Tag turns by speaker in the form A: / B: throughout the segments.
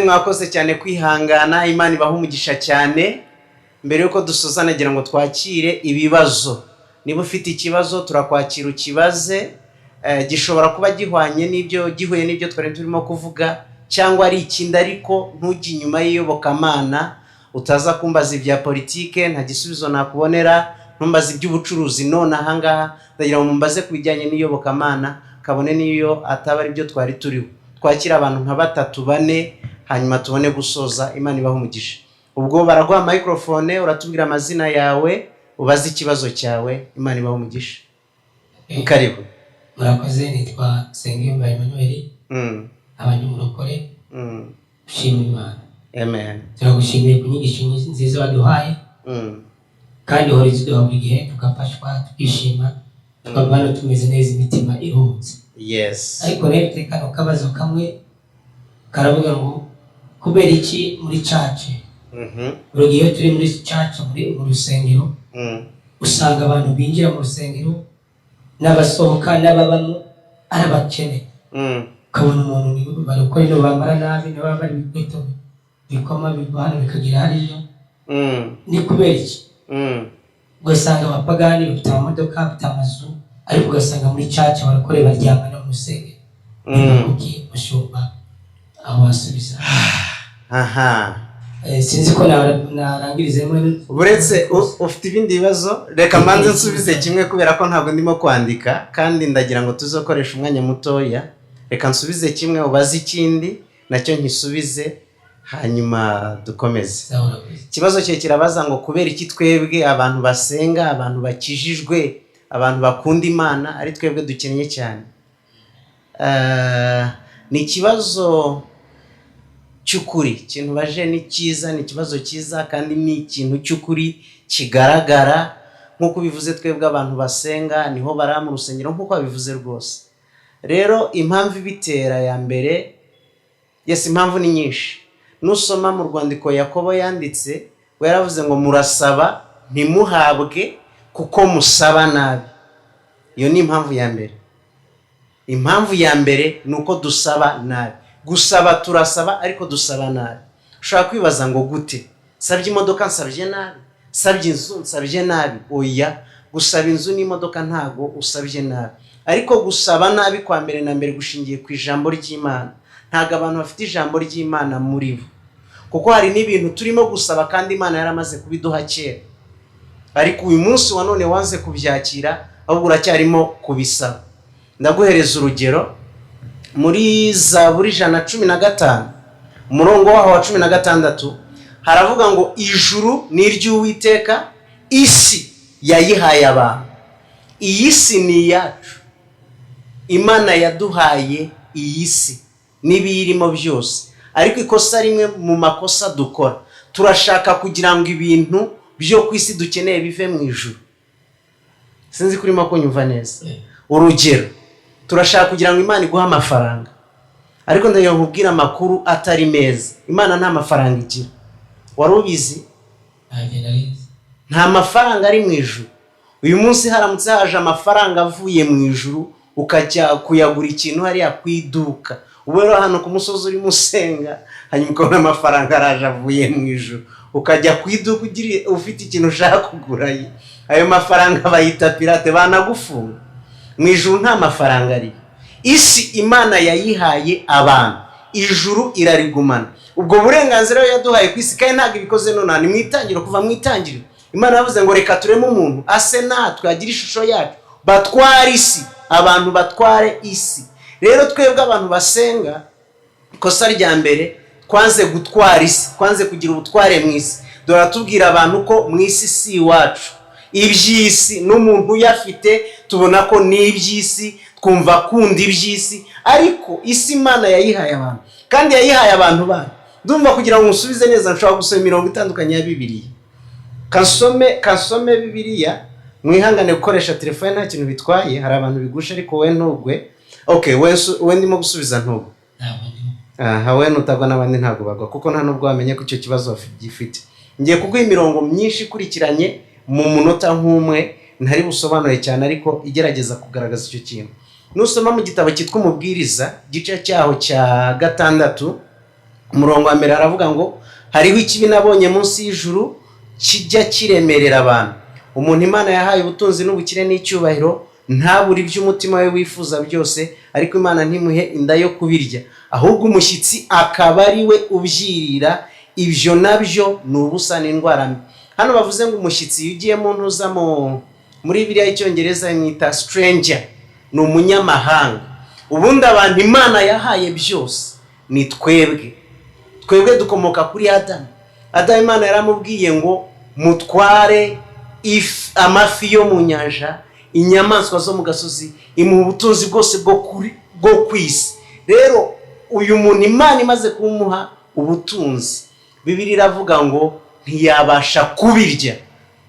A: mwakoze cyane kwihangana. Imana ibaha umugisha cyane. Mbere yuko dusoza nagira ngo twakire ibibazo. Niba ufite ikibazo turakwakira ukibaze, gishobora kuba gihuye n'ibyo twari turimo kuvuga, cyangwa ari ikindi, ariko ntujye inyuma y'iyobokamana. Utaza kumbaza ibya politike, nta gisubizo nakubonera. Ntumbaze iby'ubucuruzi none ahangaha, ndagira ngo mumbaze kubijyanye n'iyobokamana, kabone niyo ataba ari byo twari turiho. Twakira abantu nka 3-4 hanyuma tubone gusoza. Imana ibaha umugisha. Ubwo baraguha microphone, uratubwira amazina yawe, ubaze ikibazo cyawe. Imana ibaha umugisha. Karibu.
B: Murakoze, nitwa Sengiyumva Emmanuel. Abanyumurokore. Ushimwe Imana.
A: Amen.
B: Turagushimiye ku nyigisho nziza waduhaye. Kandi hori ziduha buri gihe tukafashwa, tukishima, tukabana tumeze neza, imitima iruhutse.
A: Yes.
B: Ariko rero tekano kabazo kamwe karavuga ngo kubera iki muri church? Urugiye turi muri church, mu rusengero, usanga abantu binjira mu rusengero n'abasohoka n'ababamo arabakene. Kabona umuntu barokore no bambara nabi, no bambara ibikweto bikoma bibana bikagira hariyo. Ni kubera iki? Ugasanga abapagani bafite amamodoka, bafite amazu, ariko ugasanga muri church barakore baryama no musenge. Kuki bashobora aho asubiza? Sinzi ko narangirize muri
A: buretse ufite ibindi bibazo. Reka manze nsubize kimwe kubera ko ntabwo ndimo kwandika kandi ndagira ngo tuzokoresha umwanya mutoya. Reka nsubize kimwe, ubaze ikindi nacyo nkisubize, hanyuma dukomeze. Ikibazo cye kirabaza ngo kubera iki twebwe abantu basenga, abantu bakijijwe, abantu bakunda Imana, ari twebwe dukenye cyane. Ni ikibazo cy'ukuri. Ikintu baje ni cyiza, ni ikibazo cyiza kandi ni ikintu cy'ukuri kigaragara. Nk'uko bivuze, twebwe abantu basenga niho bara mu rusengero, nk'uko babivuze rwose. Rero impamvu ibitera ya mbere, impamvu ni nyinshi. Nusoma mu rwandiko Yakobo yanditse, we yaravuze ngo murasaba ntimuhabwe kuko musaba nabi. Iyo ni impamvu ya mbere. Impamvu ya mbere ni uko dusaba nabi. Gusaba turasaba ariko dusaba nabi. Ushobora kwibaza ngo gute? Sabye imodoka nsabye nabi, sabye inzu nsabye nabi. Oya, gusaba inzu n'imodoka ntago usabye nabi, ariko gusaba nabi kwa mbere na mbere gushingiye ku ijambo ry'Imana. Ntago abantu bafite ijambo ry'Imana muri bo, kuko hari n'ibintu turimo gusaba kandi Imana yaramaze kubiduha kera, ariko uyu munsi wa none wanze kubyakira, ahubwo uracyarimo kubisaba. Ndaguhereza urugero muri Zaburi 115 umurongo waho wa 16 haravuga ngo ijuru ni iry'Uwiteka, isi yayihaye abantu. Iyi si ni iyacu. Imana yaduhaye iyi si n'ibiyirimo byose, ariko ikosa rimwe mu makosa dukora, turashaka kugira ngo ibintu byo ku isi dukeneye bive mu ijuru. Sinzi kurimo kunyumva neza. Urugero, turashaka kugira ngo Imana iguha amafaranga, ariko ndayo nkubwira amakuru atari meza. Imana nta mafaranga igira. Wari ubizi? Nta mafaranga ari mu ijuru. Uyu munsi haramutse haje amafaranga avuye mu ijuru, ukajya kuyagura ikintu hariya kwiduka, ubero hano ku musozi uri musenga, hanyuma ukabona amafaranga araje avuye mu ijuru, ukajya kwiduka ufite ikintu ushaka kugura, ayo mafaranga bayita pirate, banagufunga. Mu ijuru nta mafaranga ari. Isi Imana yayihaye abantu, ijuru irarigumana. Ubwo burenganzira yaduhaye ku isi kandi ntabwo ibikoze none, ni mwitangiro, kuva mwitangiro Imana yavuze ngo reka tureme umuntu ase natwe agira ishusho yacu, batware isi, abantu batware isi. Rero twebwe abantu basenga, ikosa rya mbere twanze gutwara isi, twanze kugira ubutware mu isi. Dora tubwira abantu ko mu isi si iwacu. Iby'isi n'umuntu yafite tubona ko ni iby'isi, twumva kundi iby'isi, ariko isi Imana yayihaye abantu kandi yayihaye abantu bayo. Ndumva kugira ngo musubize neza nshobora gusoma imirongo itandukanye ya Bibiliya. Kasome Bibiliya, mwihangane gukoresha telefone nta kintu bitwaye, hari abantu bigusha ariko we ntugwe. Okay, we ndimo gusubiza ntugwe. We nutagwa n'abandi ntago bagwa, kuko nta nubwo wamenye ko icyo kibazo gifite. Ngiye kuguha imirongo myinshi ikurikiranye mu munota nk'umwe, ntari busobanure cyane ariko igerageza kugaragaza icyo kintu. Nusoma mu gitabo cyitwa Umubwiriza, gice cyaho cya 6, umurongo wa mbere aravuga ngo hariho ikibi nabonye munsi y'ijuru kijya kiremerera abantu. Umuntu Imana yahaye ubutunzi n'ubukire n'icyubahiro ntabure iby'umutima we wifuza byose, ariko Imana ntimuhe inda yo kubirya, ahubwo umushyitsi akaba ari we ubyirira. Ibyo nabyo ni ubusa n'indwara mbi. Hano bavuze ngo umushyitsi, iyo ugiye mu ntuza muri Bibiliya y'Icyongereza imwita stranger, ni umunyamahanga. Ubundi abantu Imana yahaye byose ni twebwe dukomoka kuri Adamu. Imana yaramubwiye ngo mutware amafi yo mu nyanja, inyamaswa zo mu gasozi, imuha ubutunzi bwose bwo ku isi. Rero uyu muntu Imana imaze kumuha ubutunzi, Bibiliya iravuga ngo ntiyabasha kubirya.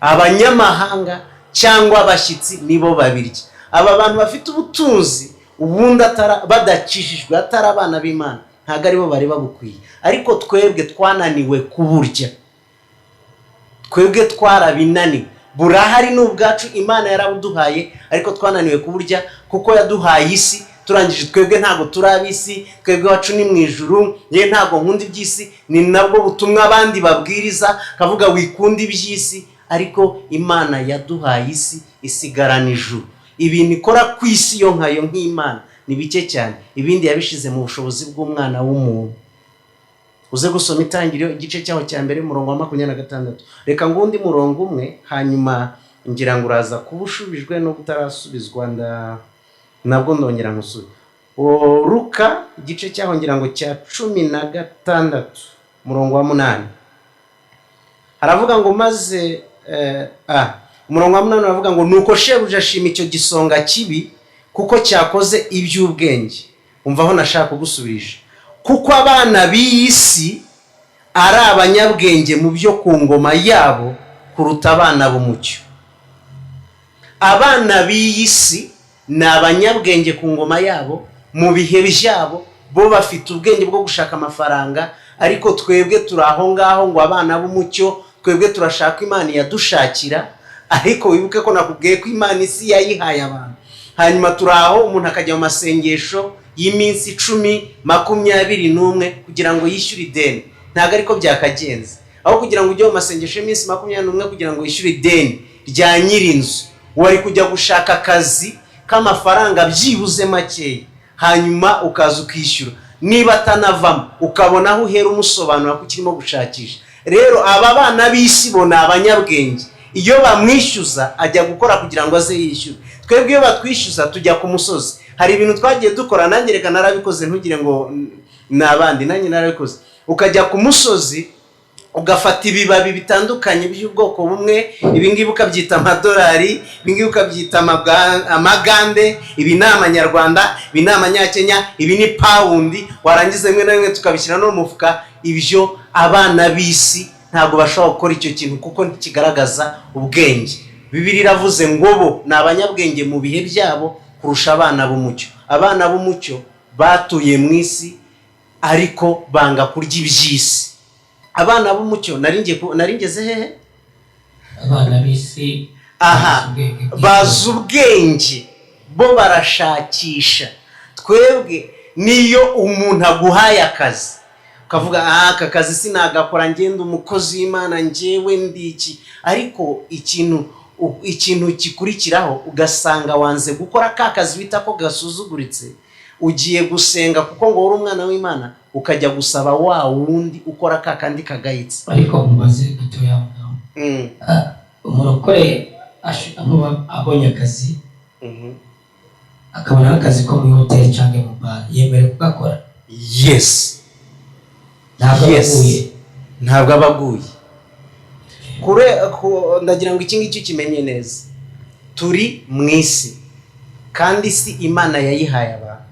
A: Abanyamahanga cyangwa abashyitsi nibo babirya. Aba bantu bafite ubutunzi ubundi badakijijwe, atari abana b'Imana, ntabwo aribo bari babukwiye. Ariko twebwe twananiwe kuburya, twebwe twarabinaniwe. Burahari n'ubwacu Imana yarabuduhaye, ariko twananiwe kuburya kuko yaduhaye isi. Turangije twebwe ntabwo turabisi, twebwe wacu ni mu ijuru, yewe ntabwo nkunda iby'isi. Ni nabwo butumwa abandi babwiriza, kavuga wikunda iby'isi, ariko Imana yaduhaye isi, isigarana ijuru. Ibintu ikora ku isi yo nkayo nk'Imana ni bike cyane, ibindi yabishize mu bushobozi bw'umwana w'umuntu. Uze gusoma Itangiriro igice cyaho cya mbere umurongo wa 26. Reka ngundi murongo umwe, hanyuma ngira ngo uraza kuba ushubijwe no gutarasubizwa nabwo ndongera nkusubi. Luka igice cyaho ngira ngo cya 16 umurongo wa 8 haravuga ngo maze umurongo wa 8 uravuga ngo nuko shebuja ashima icyo gisonga kibi kuko cyakoze iby'ubwenge. Umva aho nashaka kugusubirije. Kuko abana b'isi ari abanyabwenge mu byo ku ngoma yabo kuruta abana b'umucyo. Abana b'isi ni abanyabwenge ku ngoma yabo, mu bihe byabo bo bafite ubwenge bwo gushaka amafaranga, ariko twebwe turi aho ngaho ngo abana b'umucyo, twebwe turashaka Imana yadushakira. Ariko wibuke ko nakubwiye ko Imana isi yayihaye abantu, hanyuma turi aho umuntu akajya mu masengesho y'iminsi 10, 21 kugira ngo yishyure ideni. Ntabwo ariko byakagenze. Aho kugira ngo ujye mu masengesho y'iminsi 21 kugira ngo yishyure ideni rya nyirinzu, wari kujya gushaka akazi k'amafaranga byibuze make, hanyuma ukaza ukishyura. Niba atanavamo ukabona aho uhera umusobanura ko kirimo gushakisha. Rero aba bana b'isi bo ni abanyabwenge. Iyo bamwishyuza ajya gukora kugira ngo aze yishyure. Twebwe iyo batwishyuza tujya ku musozi. Hari ibintu twagiye dukora, nanjye reka narabikoze, ntugire ngo nabandi, nanjye narabikoze. Ukajya ku musozi ugafata ibibabi bitandukanye by'ubwoko bumwe, ibingibi ukabyita amadolari, ibingibi ukabyita amagande, ibi ni amanyarwanda, ibi ni amanyakenya, ibi ni paundi, warangiza rimwe na rimwe tukabishyira no mu mufuka. Ibyo abana b'isi ntabwo bashobora gukora icyo kintu kuko ntikigaragaza ubwenge. Bibiliya iravuze ngo bo ni abanyabwenge mu bihe byabo kurusha abana b'umucyo. Abana b'umucyo batuye mu isi ariko banga kurya iby'isi. Abana b'umucyo naringeze hehe?
B: Abana b'isi
A: bazi ubwenge, bo barashakisha. Twebwe niyo umuntu aguhaye akazi ukavuga aka kazi sinagakora, ngenda umukozi w'Imana njyewe ndiki, ariko ikintu kikurikiraho ugasanga wanze gukora ka kazi bita ko gasuzuguritse, ugiye gusenga kuko ngo uri umwana w'Imana, ukajya gusaba wa wundi ukora ka kandi kagayitse.
B: Ariko mubaze gatoya ngaho, umurokore abonye akazi akabona akazi ko muri hoteli cyangwa mu bar, yemerewe kugakora?
A: Yes. Ntabwo abaguye. Ndagira ngo iki ngiki kimenye neza. Turi mu isi kandi isi Imana yayihaye abantu.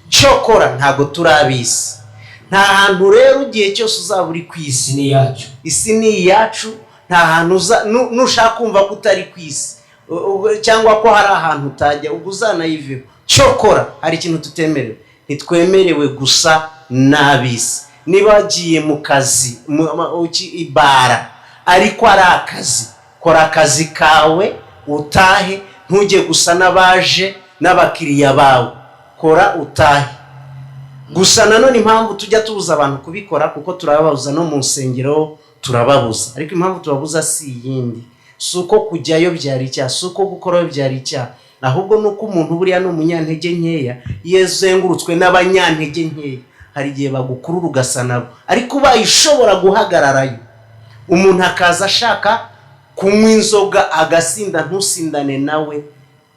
A: Cyokora ntabwo turabisi. Nta hantu rero ugiye cyose uzaba uri ku isi.
B: Ni yacu.
A: Isi ni iyacu. Nta hantu nushaka kumva ko utari ku isi cyangwa ko hari ahantu utajya, ubwo uzanayiveho. Cyokora hari ikintu tutemerewe. Ntitwemerewe gusa n'abisi. Niba wagiye mu kazi ibara ariko ari akazi, kora akazi kawe utahe, ntujye gusa n'abaje n'abakiriya bawe. Kora utahe. gusa nanone impamvu tujya tubuza abantu kubikora kuko turababuza no mu nsengero turababuza, ariko impamvu tubabuza si iyindi, si uko kujyayo byari icyaha, si uko gukorayo byari icyaha, ahubwo nuko umuntu buriya ni umunyantege nkeya, iyo azengurutswe n'abanyantege nkeya hari igihe bagukurura ugasa nabo, ariko ubaye ushobora guhagararayo umuntu akaza ashaka kunywa inzoga agasinda ntusindane nawe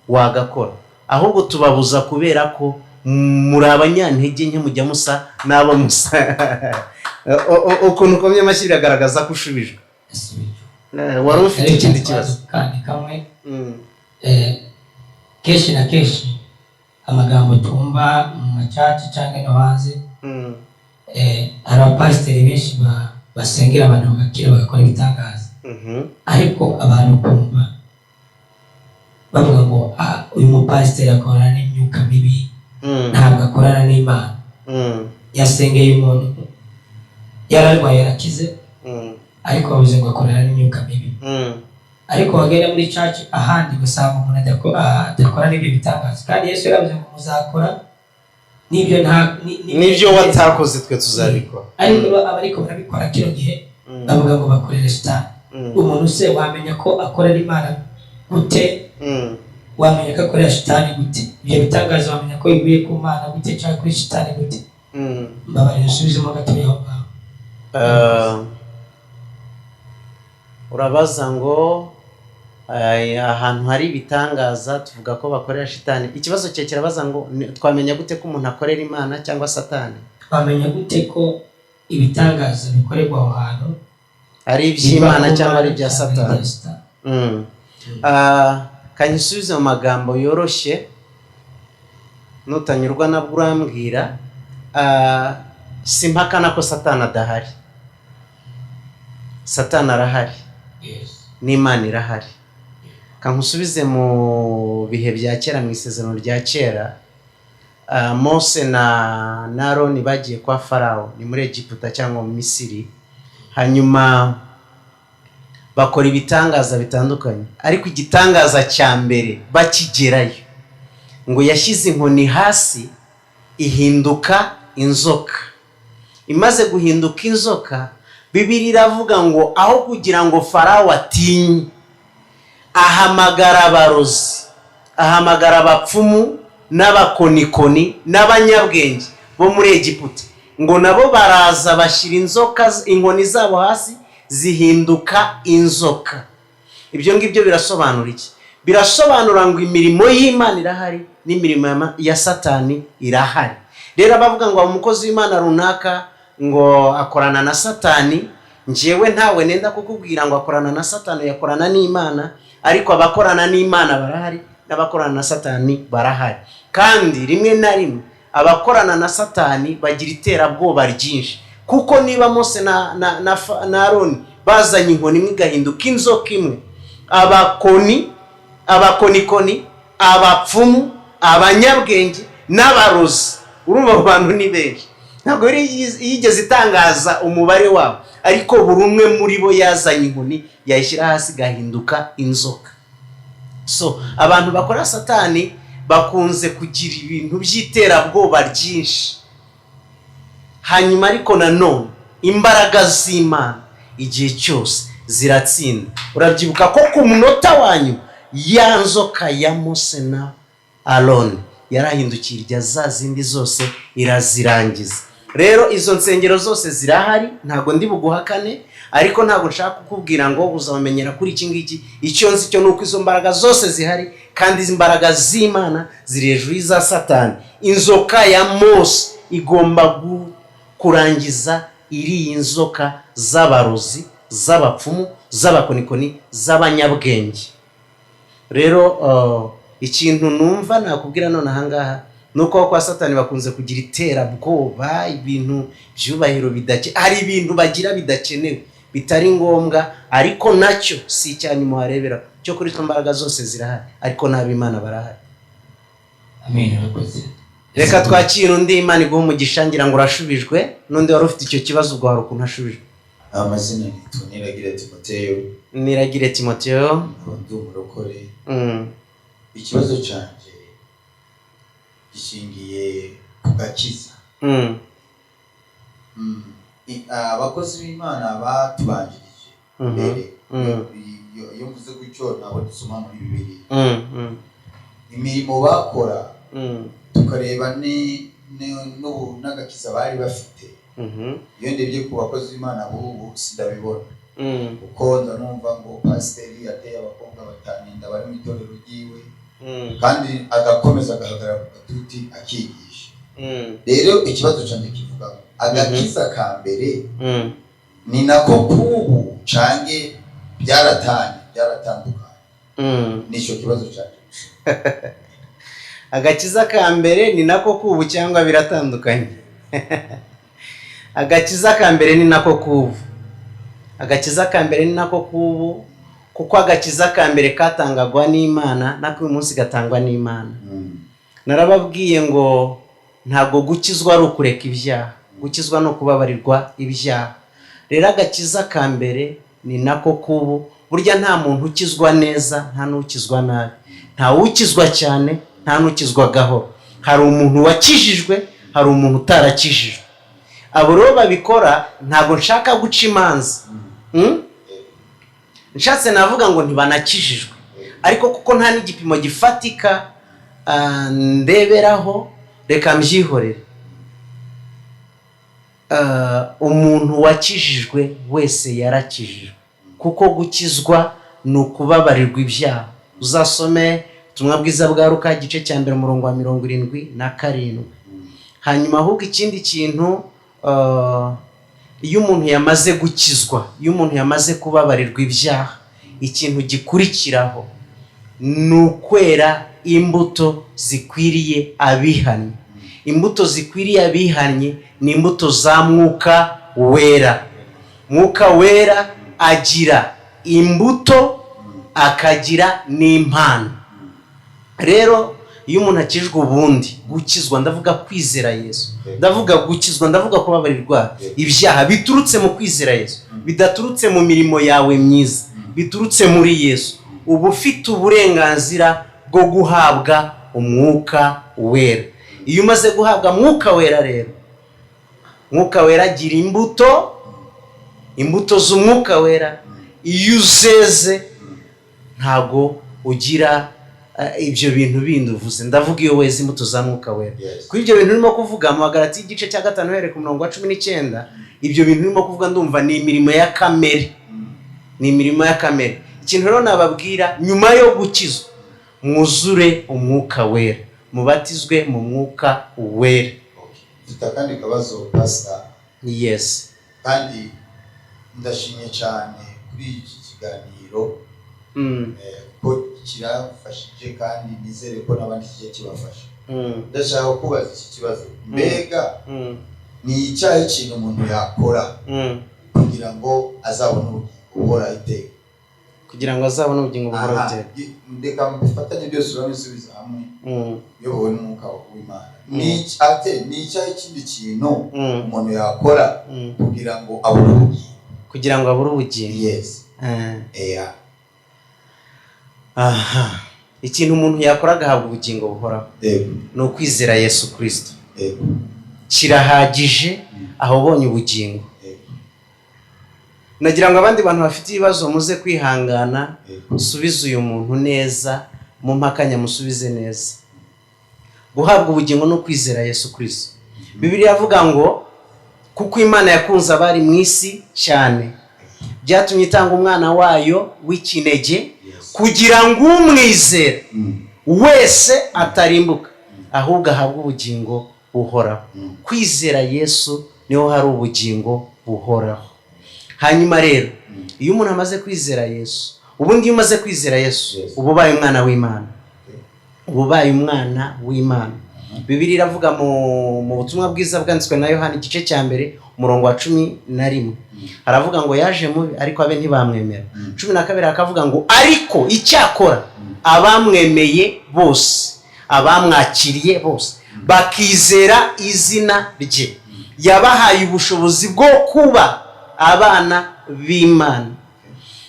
A: wagakora, ahubwo tubabuza kubera ko muri abanyantege nke mujya musa n'abo musa. Ukuntu ukomye amashyi biragaragaza ko ushubijwe. Wari ufite ikindi kibazo
B: kandi kamwe kenshi na kenshi amagambo tumva mu macaci cyangwa no hanze hari abapasiteri benshi basengera abantu bagakira bagakora ibitangaza, ariko abantu kumva bavuga ngo uyu mupasiteri akorana n'imyuka mibi, ntabwo akorana n'Imana. Yasengeye umuntu yararwaye yarakize, ariko bavuze ngo akorana n'imyuka mibi. Ariko wagera muri church ahandi gusanga umuntu adakora n'ibyo bitangaza, kandi Yesu yaravuze ngo muzakora
A: n'ibyo watakoze twe tuzabikora.
B: Ariko abariko barabikora kino gihe bavuga ngo bakorera Satani. Umuntu se wamenya ko akorera Imana gute? Wamenya ko akorera Satani gute? Ibyo bitangaza wamenya ko bivuye ku Mana gute cyangwa kuri Satani gute? Mbabarira usubizemo gatoya aho ngaho. Urabaza ngo ahantu hari ibitangaza tuvuga ko bakorera Satani. Ikibazo cye kirabaza ngo twamenya gute ko umuntu akorera Imana cyangwa Satani? Twamenya gute ko ibitangaza bikorerwa aho hantu
A: ari iby'Imana cyangwa ari ibya Satani? Kanyisubize mu magambo yoroshye nutanyurwa nabwo urambwira. Simpakana ko Satani adahari. Satani arahari, n'Imana irahari. Kankusubize mu bihe bya kera, mu isezerano rya kera, Mose na Aroni bagiye kwa Farawo, ni muri Egiputa cyangwa mu Misiri, hanyuma bakora ibitangaza bitandukanye, ariko igitangaza cya mbere bakigerayo ngo yashyize inkoni hasi ihinduka inzoka. Imaze guhinduka inzoka, Bibiliya iravuga ngo aho kugira ngo Farawo atinye, ahamagara abarozi, ahamagara abapfumu n'abakonikoni n'abanyabwenge bo muri Egiputa, ngo nabo baraza bashyira inzoka inkoni zabo hasi zihinduka inzoka. Ibyo ngibyo birasobanura iki? Birasobanura ngo imirimo y'Imana irahari n'imirimo ya Satani irahari. Rero bavuga ngo umukozi w'Imana runaka ngo akorana na Satani, njyewe ntawe nenda kukubwira ngo akorana na Satani, yakorana n'Imana, ariko abakorana n'Imana barahari n'abakorana na Satani barahari. Kandi rimwe na rimwe abakorana na Satani bagira iterabwoba ryinshi, kuko niba Mose na Aroni bazanye inkoni imwe igahinduka inzoka imwe, abakonikoni, abapfumu, abanyabwenge n'abarozi, urumva abantu ni benshi, ntabwo yigeze itangaza umubare wabo, ariko buri umwe muri bo yazanye inkoni yayishyira hasi gahinduka inzoka. So abantu bakora Satani bakunze kugira ibintu by'iterabwoba ryinshi, hanyuma ariko nanone imbaraga z'Imana igihe cyose ziratsinda. Urabyibuka ko ku munota wanyu ya nzoka ya Mose na Aroni yarahindukira irya za zindi zose irazirangiza. Rero izo nsengero zose zirahari, ntago ndi buguhakane, ariko ntago nshaka kukubwira ngo uzamenyera kuri iki ngiki. Icyo nzi cyo nuko izo mbaraga zose zihari, kandi izi mbaraga z'Imana ziri hejuru y'iza Satani. Inzoka ya Mose igomba kurangiza iri inzoka z'abarozi, z'abapfumu, z'abakonikoni, z'abanyabwenge. Rero ikintu numva nakubwira none ahangaha nuko kwa Satani bakunze kugira iterabwoba, ibintu byubahiro hari ibintu bagira bidakenewe bitari ngombwa, ariko nacyo si cyanyuma warebera cyo kuri imbaraga zose zirahari, ariko n'ab'Imana barahari.
B: Amen.
A: Reka twakira undi. Imana iguha umugisha, ngira ngo urashubijwe. N'undi wari ufite icyo kibazo ubwo hari ukuntu ashubijwe.
C: Amazina ni Niragire Timoteyo.
A: Niragire Timoteyo.
C: Ndi umurokore. Ikibazo cyanjye gishingiye ku gakiza. abakozi b'Imana batubanjirije mbere iyo mvuze gutyo nabo dusoma muri Bibiliya imirimo bakora tukareba n'agakiza bari bafite iyo ndebye ku bakozi b'Imana ubu sindabibona kuko ndanumva ngo pasiteri yateye abakobwa bataninda bari mu itorero ryiwe kandi agakomeza agahagarara ku gatuti akigisha. Rero ikibazo cyane kivuga agakiza ka mbere ni nako kubu cange byaratandukanye nicyo kibazo cyane.
A: Agakiza ka mbere ni nako kubu cyangwa biratandukanye? Agakiza ka mbere ni nako kubu. Agakiza ka mbere ni nako kubu kuko agakiza ka mbere katangagwa n'Imana nako uyu munsi gatangwa n'Imana. Narababwiye ngo ntabwo gukizwa ari ukureka ibyaha, gukizwa no kubabarirwa ibyaha. Rero agakiza ka mbere ni nako kubu. Burya nta muntu ukizwa neza nta n'ukizwa nabi, nta ukizwa cyane nta n'ukizwa gahoro. Hari umuntu wakijijwe, hari umuntu utarakijijwe. Abo rero babikora ntabwo nshaka guca imanza. Nshatse navuga ngo ntibanakijijwe, ariko kuko nta n'igipimo gifatika ndeberaho, reka mbyihorere. Umuntu wakijijwe wese yarakijijwe, kuko gukizwa ni ukubabarirwa ibyaha. Uzasome ubutumwa bwiza bwa Luka igice cya mbere umurongo wa 77. Hanyuma ahubwo ikindi kintu, iyo umuntu yamaze gukizwa, iyo umuntu yamaze kubabarirwa ibyaha, ikintu gikurikiraho ni ukwera imbuto zikwiriye abihannye. Imbuto zikwiriye abihannye ni imbuto za Mwuka Wera. Mwuka Wera agira imbuto akagira n'impano. Rero iyo umuntu akijwe ubundi, gukizwa ndavuga kwizera Yesu, ndavuga gukizwa ndavuga kubabarirwa ibyaha biturutse mu kwizera Yesu, bidaturutse mu mirimo yawe myiza, biturutse muri Yesu, uba ufite uburenganzira bwo guhabwa Umwuka Wera. Iyo umaze guhabwa Mwuka Wera rero, Mwuka Wera agira imbuto z'Umwuka Wera. Iyo uzeze ntago ugira ibyo bintu bindi uvuze. Ndavuga iyo weze imbuto za Mwuka Wera. Kuri ibyo bintu urimo kuvuga mu Galatiya igice cya 5 uhereye ku murongo wa 19, ibyo bintu urimo kuvuga ndumva ni imirimo ya kamere. Ni imirimo ya kamere. Ikintu rero nababwira, nyuma yo gukizwa mwuzure Umwuka Wera, mubatizwe mu Mwuka Wera.
C: Tutakandi kabazo pastor.
A: Yes.
C: Kandi ndashimye cyane kuri iki kiganiro. Ko kirafashije kandi nizere ko n'abandi kigiye kibafasha. Ndashaka kubaza iki kibazo. Mbega ni icyaha ikintu umuntu yakora kugira ngo azabone ubuhora iteka?
A: Kugira ngo azabone ubugingo buhora iteka.
C: Ndeka mbifatanye byose urabisubiza hamwe. Yobowe n'Umwuka w'Imana. Ni icyaha ikindi kintu umuntu yakora kugira ngo abone ubugingo. Kugira ngo abone ubugingo. Yes. Aha. Ikintu umuntu yakora agahabwa ubugingo buhoraho ni ukwizera Yesu Kristo. Kirahagije aho ubonye ubugingo. Nagira ngo abandi bantu bafite ibibazo muze kwihangana, musubize uyu muntu neza, mu mpakanya musubize neza. Guhabwa ubugingo no kwizera Yesu Kristo. Bibiliya avuga ngo kuko Imana yakunze abari mu isi cyane, byatumye itanga umwana wayo w'ikinege, kugira ngo umwizere wese atarimbuka ahubwo ahabwe ubugingo buhoraho. Kwizera Yesu niho hari ubugingo buhoraho. Hanyuma rero iyo umuntu amaze kwizera Yesu, ubundi iyo umaze kwizera Yesu uba ubaye umwana w'Imana, uba ubaye umwana w'Imana. Bibiliya iravuga mu butumwa bwiza bwanditswe na Yohana igice cya 1 umurongo wa 11, haravuga ngo yaje mubi ariko abe ntibamwemera. 12 akavuga ngo ariko icyakora abamwemeye bose, abamwakiriye bose, bakizera izina rye, yabahaye ubushobozi bwo kuba abana b'Imana.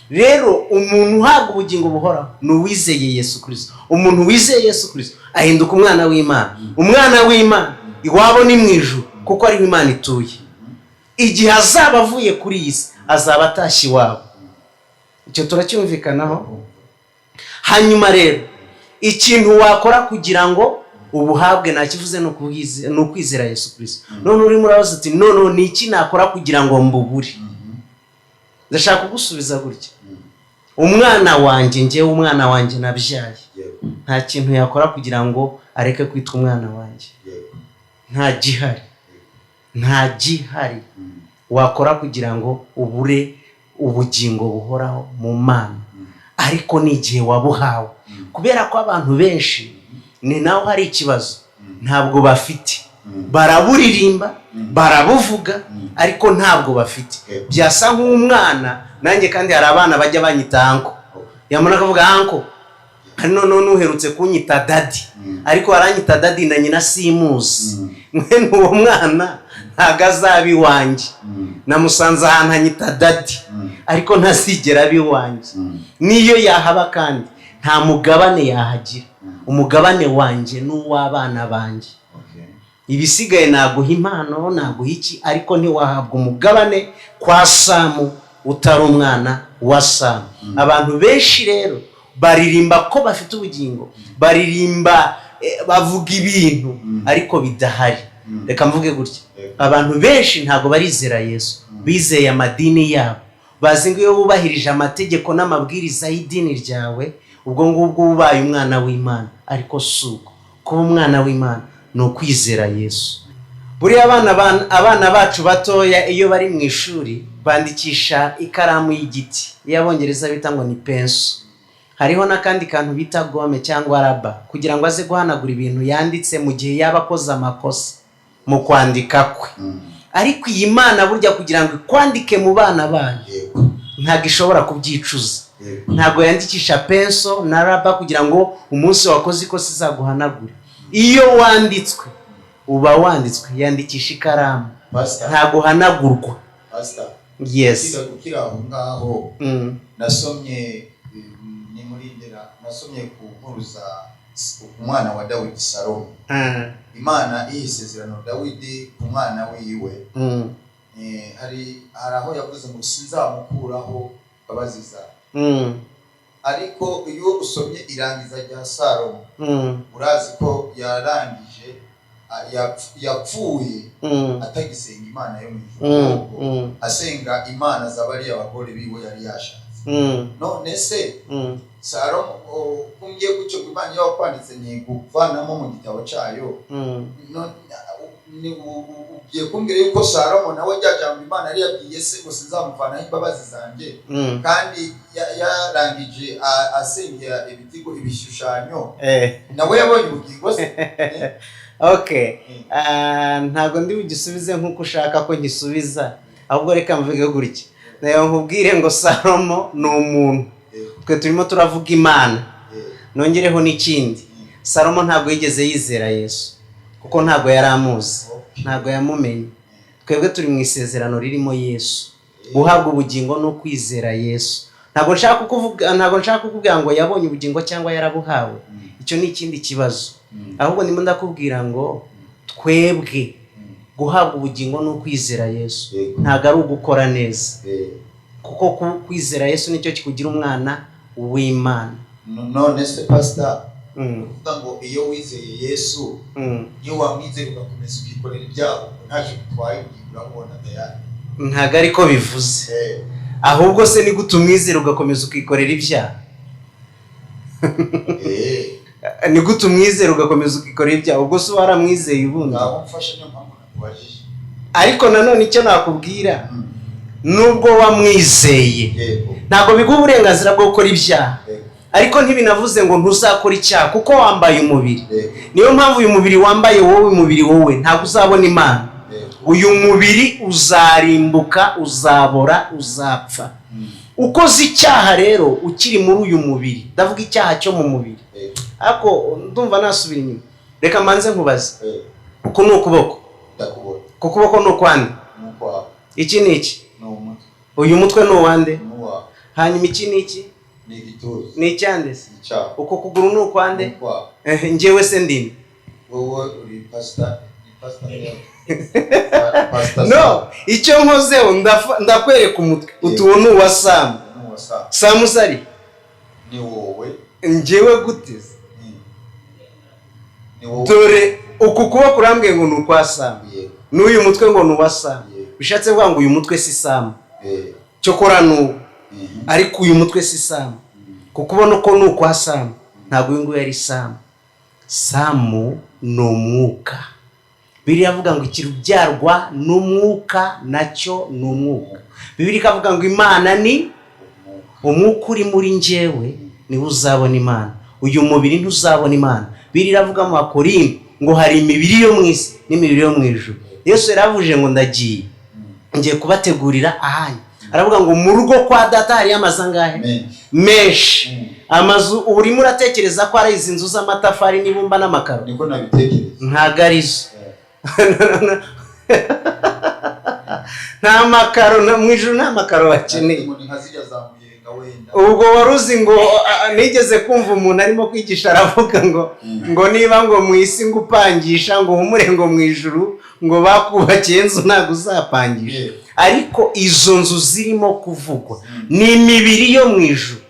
C: Rero umuntu uhabwa ubugingo buhoraho ni uwizeye Yesu Kristo. Umuntu wizeye Yesu Kristo ahinduka umwana w'Imana. Umwana w'Imana iwabo ni mu ijuru, kuko ariho Imana ituye. Igihe azaba avuye kuri iyi si azaba atashye iwabo. Icyo turacyumvikanaho. Hanyuma rero ikintu wakora kugira ngo ubuhabwe nakivuze ni ukwizera Yesu Kristo. None urimo urabaza uti none ni iki nakora kugira ngo mbubure? Ndashaka kugusubiza gutya. Umwana wanjye, njyewe umwana wanjye nabyaye, nta kintu yakora kugira ngo areke kwitwa umwana wanjye. Nta gihari wakora kugira ngo ubure ubugingo buhoraho mu Mana. Ariko ni igihe wabuhawe. Kubera ko abantu benshi ni naho hari ikibazo, ntabwo bafite. Baraburirimba, barabuvuga, ariko ntabwo bafite. Byasa nk'umwana, nanjye kandi hari abana bajya banyita anko. Yamuna akavuga anko, hari none uherutse kunyita dadi, ariko aranyita dadi na nyina simuzi. Mwene uwo mwana ntago azaba iwanjye. Namusanze ahantu anyita dadi, ariko ntazigera aba iwanjye. Niyo yahaba kandi nta mugabane yahagira. Umugabane wanjye n'uw'abana banjye. Ibisigaye naguha impano, naguha iki, ariko ntiwahabwa umugabane kwa Samu utari umwana wa Samu. Abantu benshi rero baririmba ko bafite ubugingo, baririmba bavuga ibintu ariko bidahari. Reka mvuge gutya, abantu benshi ntago barizera Yesu, bizeye amadini yabo. Bazi ngo iyo wubahirije amategeko n'amabwiriza y'idini ryawe, ubwo ngubwo ubaye umwana w'Imana. Ariko suko kuba umwana w'Imana ni ukwizera Yesu. Buriya abana bacu batoya iyo bari mu ishuri bandikisha ikaramu y'igiti, y'Abongereza bita ngo ni penso. Hariho n'akandi kantu bita gome cyangwa raba, kugira ngo aze guhanagura ibintu yanditse mu gihe yaba akoze amakosa mu kwandika kwe. Ariko iyi Mana burya kugira ngo ikwandike mu bana bayo ntabwo ishobora kubyicuza. Ntabwo yandikisha penso na raba kugira ngo umunsi wakoze ikosa izaguhanagure. Iyo wanditswe uba wanditswe, yandikisha ikaramu, ntabwo hanagurwa. Yes.
D: Kira aho ngaho nasomye ni murindira, nasomye ku nkuru za umwana wa Dawidi Salomo. Imana isezerano Dawidi ku mwana wiwe. Hari aho yavuze ngo sinzamukuraho babaziza. Ariko iyo usomye irangiza rya Salomo, urazi ko yarangije yapfuye atagisenga Imana yo mu ijuru, asenga imana z'abari abagore biwe yari yashatse. None se Salomo kungiye gucyo Imana yo kwanditse ni kuvanamo mu gitabo cyayo. Ugiye kumbwira yuko Salomo nawe ryajambo Imana yari yabwiye se ngo sinzamuvanaho imbabazi zanjye, kandi yarangije asengera ibitigo ibishushanyo, nawe yabonye ubugingo se?
C: Okay. Ntago ndi bugisubize nkuko ushaka ko ngisubiza, ahubwo reka mvuge gutya. Nayo nkubwire ngo Salomo ni umuntu, twe turimo turavuga Imana. Nongereho n'ikindi, Salomo ntago yigeze yizera Yesu, kuko ntago yari amuzi, ntago yamumenye. Twebwe turi mu isezerano ririmo Yesu. Guhabwa ubugingo no kwizera Yesu. Ntago nshaka kukubwira ngo yabonye ubugingo cyangwa yarabuhawe. Icyo ni ikindi kibazo. Ahubwo ndimo ndakubwira ngo twebwe guhabwa ubugingo no kwizera Yesu ntago ari ugukora neza, kuko kwizera Yesu nicyo kikugira umwana w'Imana.
D: None se pastor, uvuga ngo iyo wizeye Yesu, iyo wamwizeye ugakomeza ukikorera ibyaha, ntacyo gutwaye urabona dayari.
C: Ntago ariko bivuze. Ahubwo se ni gute umwizera ugakomeza ukikorera ibyaha? Ni gute umwizera ugakomeza ukikorera ibyaha? Ubwo se waramwizeye ubundi?
D: Ntabwo niyo mpamvu nakubajije.
C: Ariko nanone icyo nakubwira, nubwo wamwizeye ntabwo biguha uburenganzira bwo gukora ibyaha. Ariko ntibinavuze ngo ntuzakora icyaha, kuko wambaye umubiri. Niyo mpamvu uyu mubiri wambaye wowe, umubiri wowe ntabwo uzabona Imana. Uyu mubiri uzarimbuka, uzabora, uzapfa. Ukoze icyaha rero ukiri muri uyu mubiri, ndavuga icyaha cyo mu mubiri. Ariko ndumva nasubira inyuma. Reka manze nkubaze. Uko ni ukuboko?
D: Ndakubona.
C: Kukuboko ni ukwande?
D: N'ukwa.
C: Iki ni iki?
D: Ni umutwe.
C: Uyu mutwe ni uwande?
D: N'uwa.
C: Hanyuma iki ni iki?
D: Ni igituza.
C: Ni icyande se?
D: Icyaha.
C: Uko kuguru ni ukwande?
D: N'ukwa.
C: Njyewe se ndini?
D: Wowe uri pastor, ni pastor yawe.
C: no icyo nkozeho ndakwereka umutwe utuwo ni uwa Samu. Samu sari
D: ni wowe
C: njyewe guteze dore uku kuboko urambwiye ngo ni ukwa Samu n'uyu mutwe ngo ni uwa Samu. Bishatse kuvuga ngo uyu mutwe si Samu cyokora n'uwo ariko uyu mutwe si Samu kuko ubona ko ni ukwa Samu ntabwo uyu nguyu yari Samu. Samu ni umwuka. Bibiliya avuga ngo ikirubyarwa n'umwuka nacyo ni umwuka. Bibiliya ikavuga ngo Imana ni umwuka uri muri njyewe niwe uzabona Imana, uyu mubiri ntuzabona Imana. Bibiliya iravuga mu Bakorinto ngo hari imibiri yo mu isi n'imibiri yo mu ijuru. Yesu yaravuje ngo ndagiye ngiye kubategurira ahanyu. Aravuga ngo mu rugo kwa data hari amazu angahe? Menshi. Amazu urimo uratekereza ko ari izi nzu z'amatafari n'ibumba n'amakaro?
D: Niko nabitekereza.
C: Ntago arizo. Nta makaro mu ijuru, nta makaro bakeneye. Ubwo waruzi ngo nigeze kumva umuntu arimo kwigisha aravuga ngo niba ngo mu isi ngo upangisha ngo humure ngo mu ijuru ngo bakubakiye inzu ntabwo uzapangisha. Ariko izo nzu zirimo kuvugwa ni imibiri yo mu ijuru.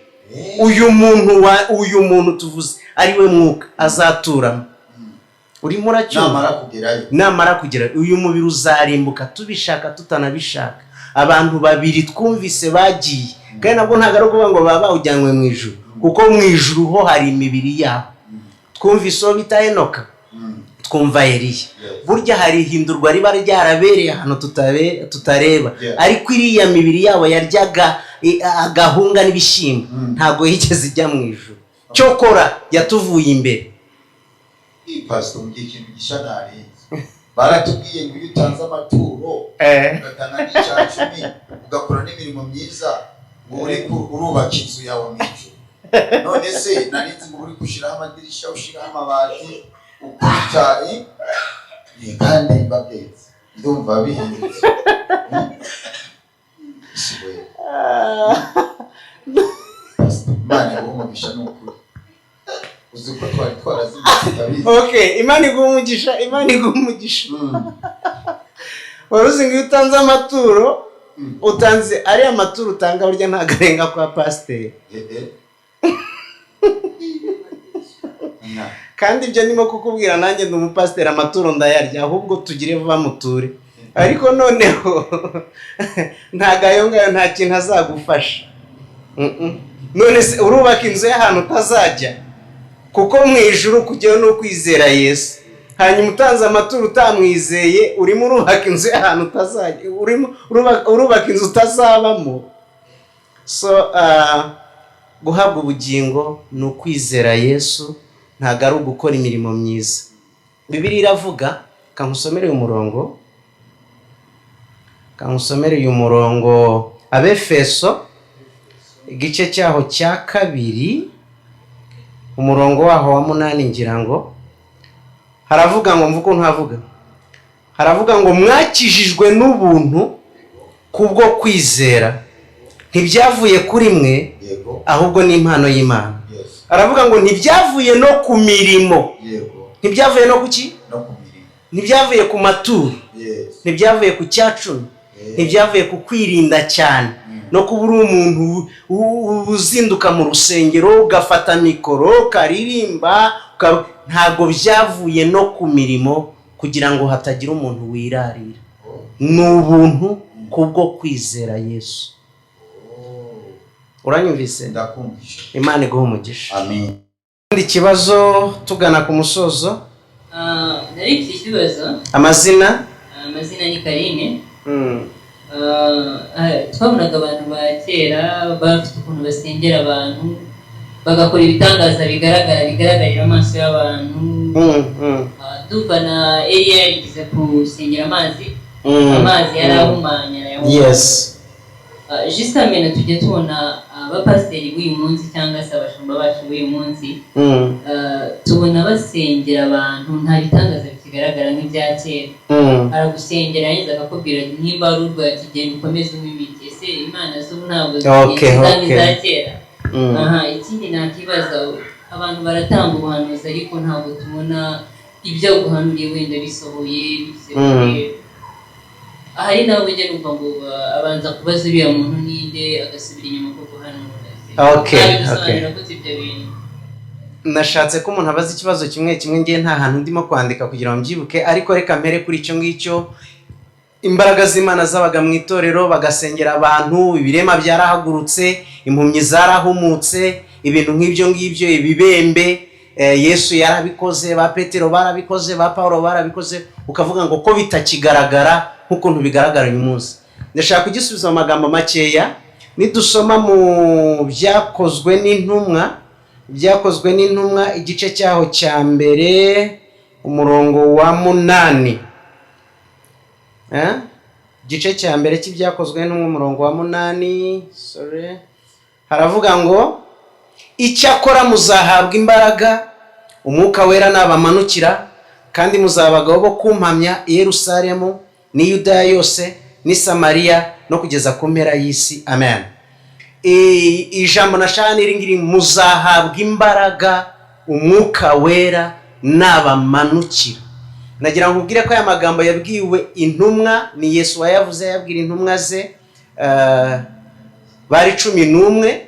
C: Uyu muntu tuvuze ari we mwuka azaturamo. Urimo uracyumva namara kugera uyu mubiri uzarimbuka tubishaka tutanabishaka. Abantu babiri twumvise bagiye kandi nabwo ntabwo ari ukuvuga ngo baba bawujyanywe mu ijuru kuko mu ijuru ho hari imibiri yabo. Twumvise uwo bita Enoka, twumva Eliya. Burya hari ihindurwa riba ryarabereye ahantu tutareba ariko iriya mibiri yabo yaryaga agahunga n'ibishyimbo ntabwo yigeze ijya mu ijuru. Cyokora yatuvuye imbere.
D: Pastor mu gikintu gishanari baratubwiye ngo utanze amaturo ugatanga n'icyacu ugakora n'imirimo myiza ngo uri urubaka inzu yawe mu ijuru. None se narinzi ngo uri gushiraho amadirisha ushiraho amabati ukutaye kandi babetse ndumva bihindutse. Mane ngo umugisha n'ukuri uzuko twari twarazimye.
C: Okay, Imana iguha umugisha. Waruzi ngo utanze amaturo utanze ari amaturo utanga burya ntagarenga kwa pasiteri. Kandi ibyo nimo kukubwira nanjye ndi umupasiteri amaturo ndayarya ahubwo tugire vuba muture. Ariko noneho ntagayo ngayo nta kintu azagufasha. None se urubaka inzu y'ahantu utazajya kuko mu ijuru kujyayo no kwizera Yesu. Hanyuma utanze amaturo utamwizeye urimo urubaka inzu y'ahantu utazajya, urimo urubaka inzu utazabamo. So guhabwa ubugingo ni ukwizera Yesu, ntago ari ugukora imirimo myiza. Bibiliya iravuga, kankusomere uyu murongo Abefeso igice cyaho cya 2 umurongo waho wa 8 ngira ngo haravuga ngo mvuko ntavuga. Haravuga ngo mwakijijwe n'ubuntu kubwo kwizera ntibyavuye kuri mwe ahubwo ni impano y'Imana. Aravuga ngo ntibyavuye no ku mirimo. Ntibyavuye no kuki? Ntibyavuye ku maturo. Ntibyavuye ku cyacumi. Ntibyavuye ku kwirinda cyane no kubura umuntu uzinduka mu rusengero ugafata mikoro karirimba. Ntago byavuye no ku mirimo kugira ngo hatagira umuntu wirarira. Ni ubuntu kubwo kwizera Yesu. Uranyumvise?
D: Ndakumvisha.
C: Imana iguhe umugisha.
D: Amen.
C: Ikibazo tugana ku musozo.
E: Nari mfite ikibazo.
C: Amazina
E: ni Karine. Twabonaga abantu ba kera bafite ukuntu basengera abantu bagakora ibitangaza bigaragarira amaso y'abantu. Duva na Eliya yagize gusengera amazi yarahumanya.
C: Yes.
E: Justement tujye tubona abapasiteri b'uyu munsi cyangwa se abashumba bacu b'uyu munsi tubona basengera abantu nta bitangaza bikigaragara nk'ibya kera. Aragusengera yeza akakubwira nimba ari urwaye kigenda ukomeze umimike. Ese Imana zo ntabwo za kera. Ikindi nakibaza abantu baratanga ubuhanuzi ariko ntabwo tubona ibyo guhanuriye wenda bisohoye ahari nawe ujya numva ngo abanza kubaza uriya muntu ninde agasubira inyuma kuko hano
C: Okay.
E: ibyo bintu
C: nashatse ko umuntu abaza ikibazo kimwe ngiye nta hantu ndimo kwandika kugira ngo mbyibuke, ariko reka mpere kuri icyo ngicyo. Imbaraga z'Imana zabaga mu itorero, bagasengera abantu, ibirema byarahagurutse, impumyi zarahumutse, ibintu nk'ibyo ngibyo, ibibembe, Yesu yarabikoze, ba Petero barabikoze, ba Paulo barabikoze, ukavuga ngo ko bitakigaragara nk'ukuntu bigaragara uyu munsi. Ndashaka kugisubiza mu magambo makeya. Nidusoma mu byakozwe n'intumwa igice cyaho cya mbere umurongo wa 8, igice cya mbere cy'ibyakozwe n'intumwa umurongo wa 8, haravuga ngo icyakora muzahabwa imbaraga umwuka wera nabamanukira, kandi muzabagaho bo kumpamya i Yerusalemu ni Yudaya yose ni Samariya no kugeza ku mpera y'isi. Amen. Ijambo nashaka niringiri muzahabwa imbaraga umwuka wera nabamanukira. Nagira ngo ubwire ko aya magambo yabwiwe intumwa, ni Yesu wayavuze, yabwira intumwa ze bari 11,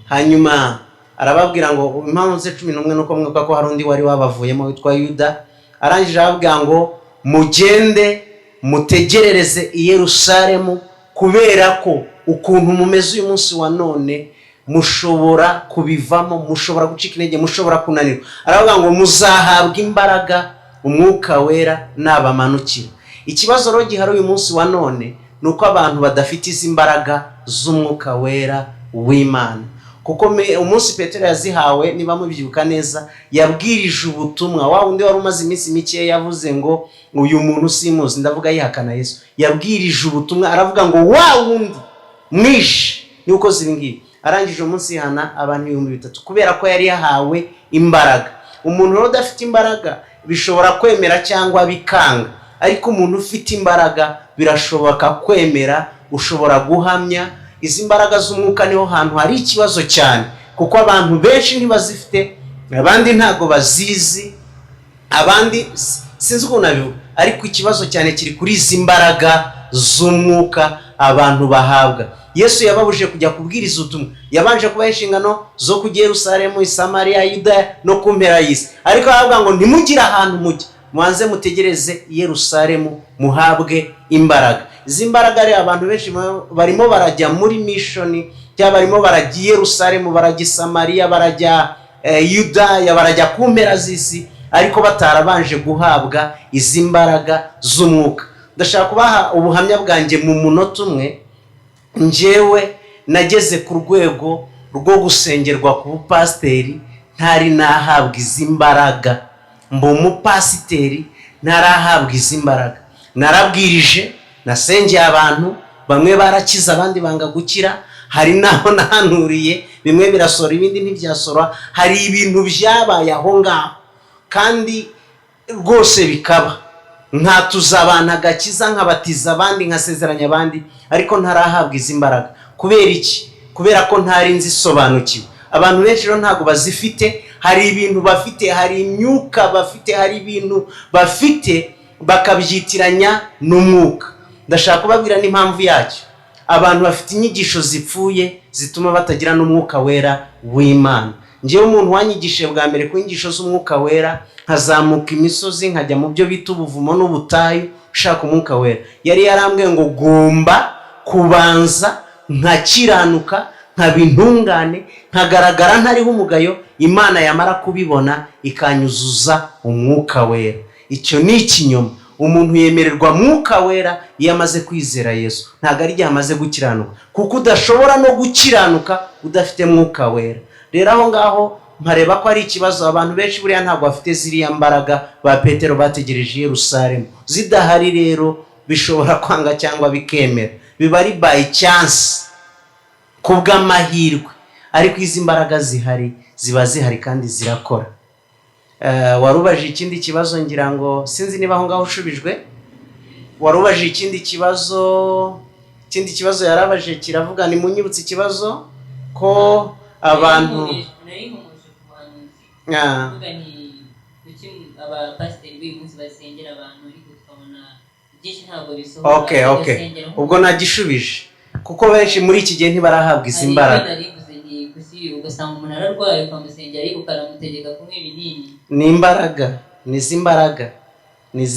C: hanyuma arababwira ngo impamvu ze 11 nuko mwibuka ko hari undi wari wabavuyemo witwa Yuda. Arangije arababwira ngo mugende mutegerereze i Yerusalemu, kubera ko ukuntu mumeze uyu munsi wa none mushobora kubivamo, mushobora gucika intege, mushobora kunanirwa. Aravuga ngo muzahabwa imbaraga umwuka wera nabamanukira. Ikibazo rero gihari uyu munsi wa none nuko abantu badafite izi imbaraga z'umwuka wera w'Imana, kuko umunsi Petero yazihawe, niba mubyibuka neza, yabwirije ubutumwa. Wa wundi wari umaze iminsi mike yavuze ngo uyu muntu simuzi, ndavuga yihakana Yesu, yabwirije ubutumwa, aravuga ngo wa wundi mwishe ni uko zibingiye. Arangije umunsi hana abantu 3,000 kubera ko yari yahawe imbaraga. Umuntu rero udafite imbaraga bishobora kwemera cyangwa bikanga, ariko umuntu ufite imbaraga birashoboka kwemera, ushobora guhamya. Izi mbaraga z'umwuka niho hantu hari ikibazo cyane, kuko abantu benshi ntibazifite, abandi ntago bazizi, abandi sinzi uko nabivuga, ariko ikibazo cyane kiri kuri izi mbaraga z'umwuka abantu bahabwa. Yesu yababuje kujya kubwiriza ubutumwa, yabanje kubaha inshingano zo kujya Yerusalemu, Samariya, Yudaya no ku mpera y'isi, ariko aravuga ngo ntimugire ahantu mujya, mubanze mutegereze i Yerusalemu muhabwe imbaraga. Izi mbaraga rero abantu benshi barimo barajya muri mission, cyangwa barimo barajya i Yerusalemu, barajya Samariya, barajya Yudaya, barajya ku mpera z'isi, ariko batarabanje guhabwa izi mbaraga z'umwuka. Ndashaka kubaha ubuhamya bwanjye mu munota umwe. Njyewe nageze ku rwego rwo gusengerwa ku bupasiteri ntari nahabwa izi mbaraga, mba umupasiteri ntarahabwa izi mbaraga. Narabwirije, nasengeye abantu, bamwe barakiza abandi banga gukira, hari naho nahanuriye, bimwe birasora ibindi ntibyasora. Hari ibintu byabaye aho ngaho kandi rwose bikaba, nkatuza abantu agakiza, nkabatiza abandi, nkasezeranya abandi, ariko ntarahabwa izi mbaraga. Kubera iki? Kubera ko ntari nzisobanukiwe. Abantu benshi rero ntago bazifite. Hari ibintu bafite, hari imyuka bafite, hari ibintu bafite bakabyitiranya n'umwuka. Ndashaka kubabwira n'impamvu yacyo. Abantu bafite inyigisho zipfuye zituma batagira n'umwuka wera w'Imana. Njyewe umuntu wanyigishije bwa mbere ku nyigisho z'umwuka wera, nkazamuka imisozi nkajya mu byo bita ubuvumo n'ubutayu ushaka umwuka wera, yari yarambwiye ngo gomba kubanza nkakiranuka, nkaba intungane, nkagaragara ntariho umugayo, Imana yamara kubibona ikanyuzuza umwuka wera. Icyo ni ikinyoma. Umuntu yemererwa mwuka wera iyo amaze kwizera Yesu, ntabwo ari igihe amaze gukiranuka, kuko udashobora no gukiranuka udafite mwuka wera. Rero aho ngaho mpareba ko ari ikibazo. Abantu benshi buriya ntabwo bafite ziriya mbaraga ba Petero bategereje i Yerusalemu. Zidahari rero bishobora kwanga cyangwa bikemera, biba ari by chance, kubw'amahirwe. Ariko izi mbaraga zihari, ziba zihari kandi zirakora. Warubaje ikindi kibazo, ngira ngo sinzi niba aho ngaho ushubijwe. Warubaje ikindi kibazo yarabaje kiravuga, ni munyibutse ikibazo ko abantu
E: abapasiteri b'uyu munsi basengera abantu, ariko tukabona byinshi ntabwo bisohora.
C: Okay. Ubwo nagishubije kuko benshi muri iki gihe ntibarahabwa izi mbaraga.
E: Ugasanga umuntu ararwaye ukamusengera ariko ukanamutegeka kunywa ibinini.
C: Ni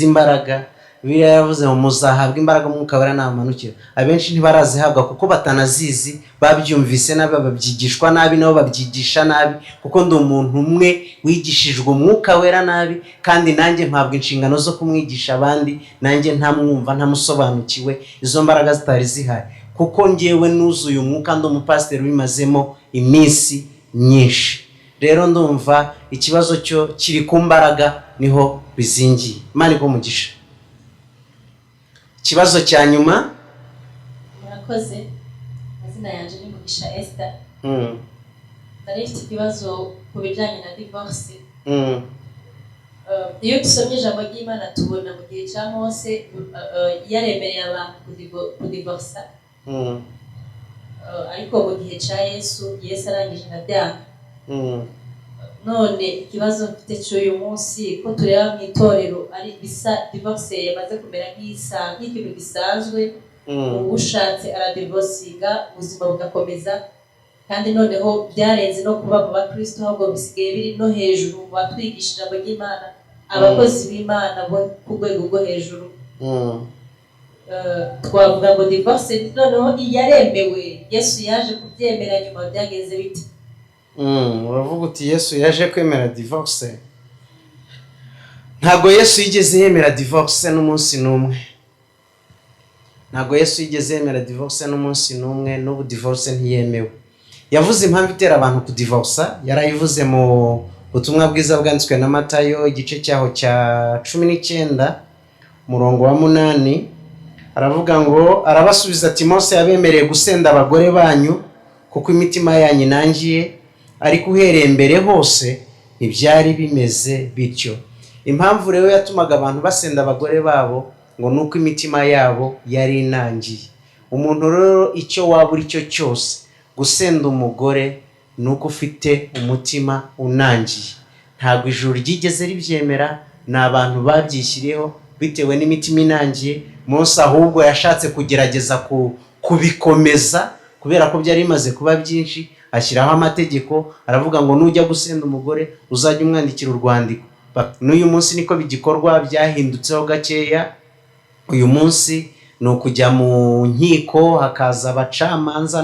C: imbaraga Bibiliya yavuze ngo muzahabwa imbaraga Umwuka Wera namanukira. Abenshi ntibarazihabwa kuko batanazizi, babyumvise nabi, babyigishwa nabi, nabo babyigisha nabi, kuko ndi umuntu umwe wigishijwe Umwuka Wera nabi, kandi nanjye mpabwa inshingano zo kumwigisha abandi, nanjye ntamwumva ntamusobanukiwe, izo mbaraga zitari zihari, kuko ngewe nuzuye umwuka, ndi umupasiteri wimazemo iminsi myinshi. Rero ndumva ikibazo cyo kiri ku mbaraga niho bizingiye. Imana iguhe ikibazo cya nyuma.
F: Murakoze. Mazina yanjye ni Mugisha Esther. Nari mfite ikibazo ku bijyanye na divorce. Iyo dusomye ijambo ry'Imana tubona mu gihe cya Mose yaremereye abantu kudivorsa. Ariko mu gihe cya Yesu arangije ndabyanga. None ikibazo mfite cy'uyu munsi ko tureba mu itorero ari bisa divorce yamaze kumera nk'ikintu gisanzwe, ushatse aradivorcinga ubuzima bugakomeza, kandi noneho byarenze no kuba mu bakristo, ahubwo bisigaye biri no hejuru mu batwigisha ijambo ry'Imana, abakozi b'Imana bo ku rwego rwo hejuru. Twavuga ngo divorce noneho yaremewe, Yesu yaje kubyemera, nyuma byageze bite?
C: Uravuga uti Yesu yaje kwemera divorce? Ntabwo Yesu yigeze yemera divorce n'umunsi n'umwe. N'ubu divorce ntiyemewe. Yavuze impamvu itera abantu kudivorsa, yarayivuze mu butumwa bwiza bwanditswe na Matayo igice cyaho cya 19 umurongo wa 8. Aravuga ngo, arabasubiza ati Mose yabemereye gusenda abagore banyu kuko imitima yanyu inangiye, ariko uhereye mbere hose ntibyari bimeze bityo. Impamvu rero yatumaga abantu basenda abagore babo ngo nuko imitima yabo yari inangiye. Umuntu rero icyo waba uri cyo cyose, gusenda umugore nuko ufite umutima unangiye. Ntabwo ijuru ryigeze ribyemera, ni abantu babyishyiriyeho bitewe n'imitima inangiye. Mose ahubwo yashatse kugerageza kubikomeza kubera ko byari bimaze kuba byinshi, ashyiraho amategeko, aravuga ngo nujya gusenda umugore uzajya umwandikira urwandiko. N'uyu munsi niko bigikorwa, byahindutseho gakeya. Uyu munsi ni ukujya mu nkiko, hakaza abacamanza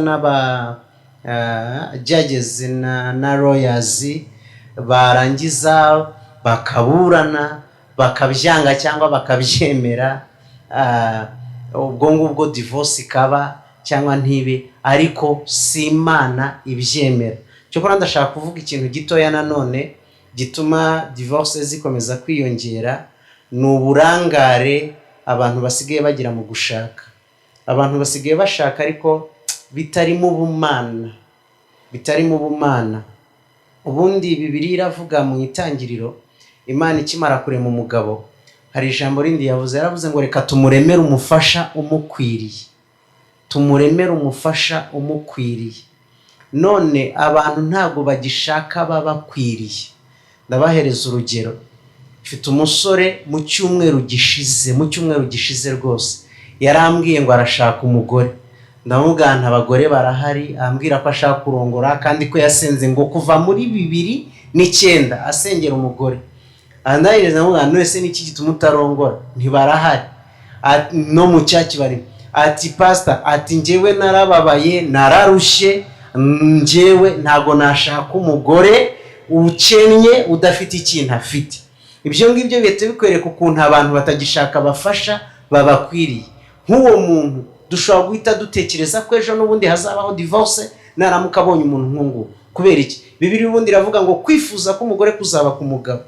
C: judges na lawyers, barangiza bakaburana, bakabyanga cyangwa bakabyemera, ubwo ngubwo divorce ikaba cyangwa ntibe, ariko si Imana ibyemera. Cyokora ndashaka kuvuga ikintu gitoya nanone gituma divorce zikomeza kwiyongera, ni uburangare abantu basigaye bagira mu gushaka. Abantu basigaye bashaka ariko bitarimo ubumana. Ubundi Bibiliya iravuga mu itangiriro, Imana ikimara kurema umugabo, hari ijambo rindi yavuze, yaravuze ngo reka tumuremere umufasha umukwiriye. None abantu ntabwo bagishaka babakwiriye. Ndabahereza urugero. Mfite umusore mu cyumweru gishize rwose yarambwiye ngo arashaka umugore. Ndamubwira abagore barahari, ambwira ko ashaka kurongora, kandi ko yasenze ngo kuva muri 2009 asengera umugore. Andahiriza ngo none niki gituma utarongora? Ntibarahari. No mu cyaki bari. Ati pastor, ati njyewe narababaye, nararushye, njyewe ntago nashaka umugore ukennye udafite ikintu afite. Ibyo ngibyo bihita bikwereka ukuntu abantu batagishaka bafasha babakwiriye. Nk'uwo muntu dushobora guhita dutekereza ko ejo n'ubundi hazabaho divorce naramuka abonye umuntu nk'ungu. Kubera iki? Bibiliya ubundi iravuga ngo kwifuza ko umugore kuzaba ku mugabo.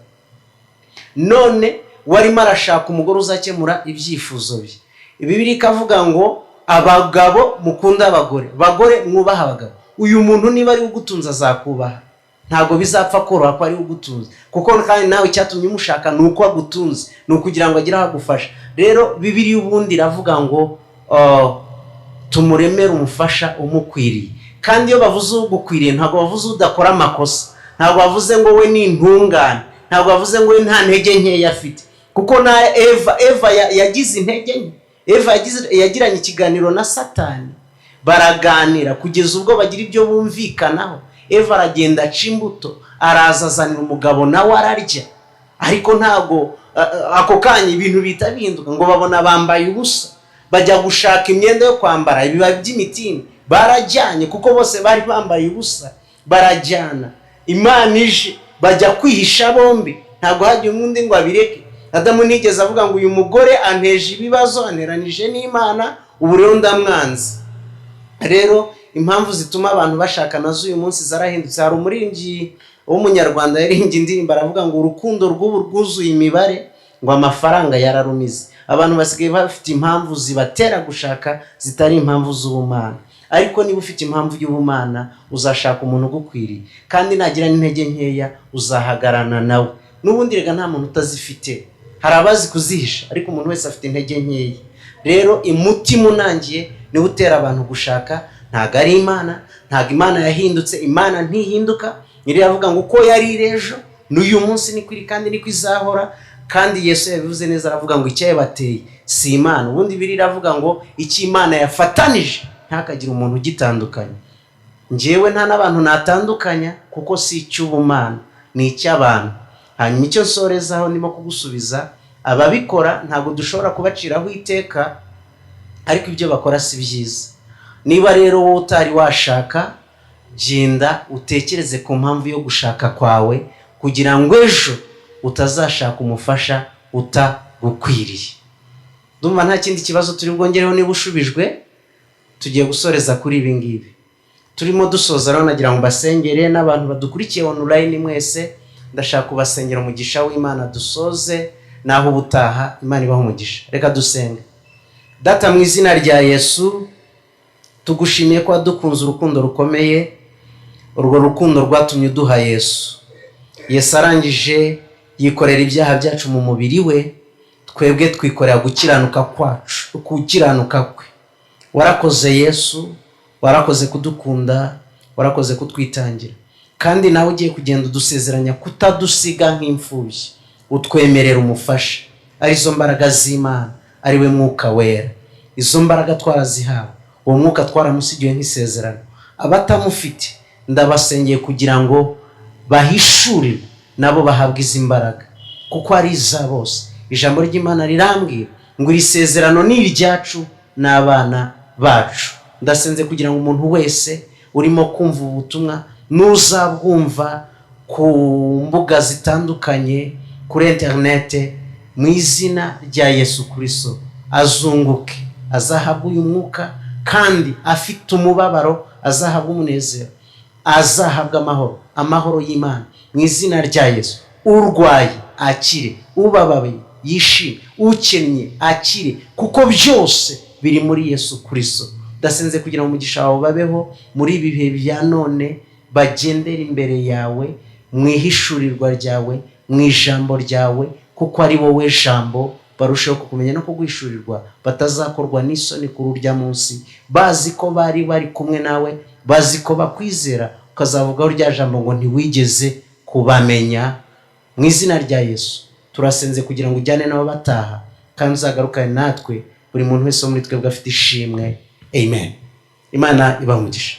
C: None warimo arashaka umugore uzakemura ibyifuzo bye. Bibiliya ikavuga ngo abagabo mukunda abagore mwubaha abagabo. Uyu muntu niba ari ugutunza azakubaha, ntago bizapfa koroha ko ari ugutunza, kuko kandi nawe cyatumye umushaka nuko agutunze, nukugira ngo agire agufasha. Rero Bibiliya ubundi iravuga ngo tumuremere umufasha umukwiriye. Kandi iyo bavuze ugukwiriye ntago bavuze udakora amakosa, ntago bavuze ngo we ni intungane, ntago bavuze ngo we nta ntege nkeya afite. kuko na eva yagize intege nke. Eva yagiranye ikiganiro na Satani, baraganira kugeza ubwo bagira ibyo bumvikanaho. Eva aragenda aca imbuto, araza azanira umugabo nawe ararya, ariko ntago ako kanya ibintu bita bihinduka, ngo babona bambaye ubusa, bajya gushaka imyenda yo kwambara, ibibabi by'imitini barajyanye kuko bose bari bambaye ubusa, barajyana. Imana ije, bajya kwihisha bombi, ntago hagiye undi ngo abireke. Adamu nigeze avuga ngo uyu mugore anteje ibibazo, aneranije n'Imana, ubu rero ndamwanze. Rero impamvu zituma abantu bashakana z'uyu munsi zarahindutse. Hari umuririmbyi w'umunyarwanda yaririmbye indirimbo aravuga ngo urukundo rw'ubu rwuzuye imibare, ngo amafaranga yararumize. Abantu basigaye bafite impamvu zibatera gushaka zitari impamvu z'ubumana. Ariko niba ufite impamvu y'ubumana uzashaka umuntu ugukwiriye, kandi nagira n'intege nkeya uzahagarana nawe. N'ubundi rega nta muntu utazifite, hari abazi kuzihisha, ariko umuntu wese afite intege nkeya. Rero umutima unangiye niwe utera abantu gushaka, ntago ari Imana. Ntago Imana yahindutse, Imana ntihinduka. Nyiri yavuga ngo uko yari ejo n'uyu munsi niko iri kandi niko izahora. Kandi Yesu yabivuze neza, aravuga ngo icyo yabateye si Imana. Ubundi biri iravuga ngo icyo Imana yafatanije ntakagira umuntu ugitandukanya. Njyewe nta n'abantu natandukanya, kuko si icy'ubumana, ni icy'abantu. Hanyuma icyo nsorezaho ndimo kugusubiza, ababikora ntabwo dushobora kubaciraho iteka, ariko ibyo bakora si byiza. Niba rero wowe utari washaka, genda utekereze ku mpamvu yo gushaka kwawe, kugira ngo ejo utazashaka umufasha utagukwiriye. Ndumva nta kindi kibazo turi bwongereho. Niba ushubijwe, tugiye gusoreza kuri ibi ngibi. Turimo dusoza rero, nagira ngo basengere n'abantu badukurikiye online mwese, ndashaka kubasengera umugisha w'Imana dusoze, naho ubutaha Imana ibaho umugisha. Reka dusenge. Data, mu izina rya Yesu, tugushimiye ko wadukunze urukundo rukomeye, urwo rukundo rwatumye uduha Yesu. Yesu arangije yikorera ibyaha byacu mu mubiri we, twebwe twikorera gukiranuka kwacu, gukiranuka kwe. Warakoze Yesu, warakoze kudukunda, warakoze kutwitangira, kandi nawe ugiye kugenda udusezeranya kutadusiga nk'imfubyi. Utwemerera umufasha, arizo mbaraga z'Imana, ari we Mwuka Wera. Izo mbaraga twarazihawe, uwo mwuka twaramusigiwe nk'isezerano. Abatamufite ndabasengeye kugira ngo bahishurirwe, nabo bahabwe izi mbaraga, kuko ari iza bose. Ijambo ry'Imana rirambwira ngo iri sezerano ni iryacu n'abana bacu. Ndasenze kugira ngo umuntu wese urimo kumva ubutumwa, n'uzabwumva ku mbuga zitandukanye, kuri interinete, mu izina rya Yesu Kristo azunguke, azahabwe uyu mwuka, kandi afite umubabaro azahabwe umunezero, azahabwe amahoro y'Imana mu izina rya Yesu. Urwaye akire, ubabaye yishime, ukennye akire, kuko byose biri muri Yesu Kristo. Ndasenze kugira ngo umugisha wawe babeho muri ibi bihe bya none, bagendera imbere yawe mu ihishurirwa ryawe, mu ijambo ryawe, kuko ari wowe jambo. Barusheho kukumenya no kuguhishurirwa, batazakorwa n'isoni kuri urya munsi, bazi ko bari kumwe nawe, bazi ko bakwizera, ukazavugaho rya jambo ngo ntiwigeze kubamenya. Mu izina rya Yesu turasenze kugira ngo ujyane nabo bataha, kandi uzagarukane natwe, buri muntu wese wo muri twebwe afite ishimwe. Amen. Imana ibahe umugisha.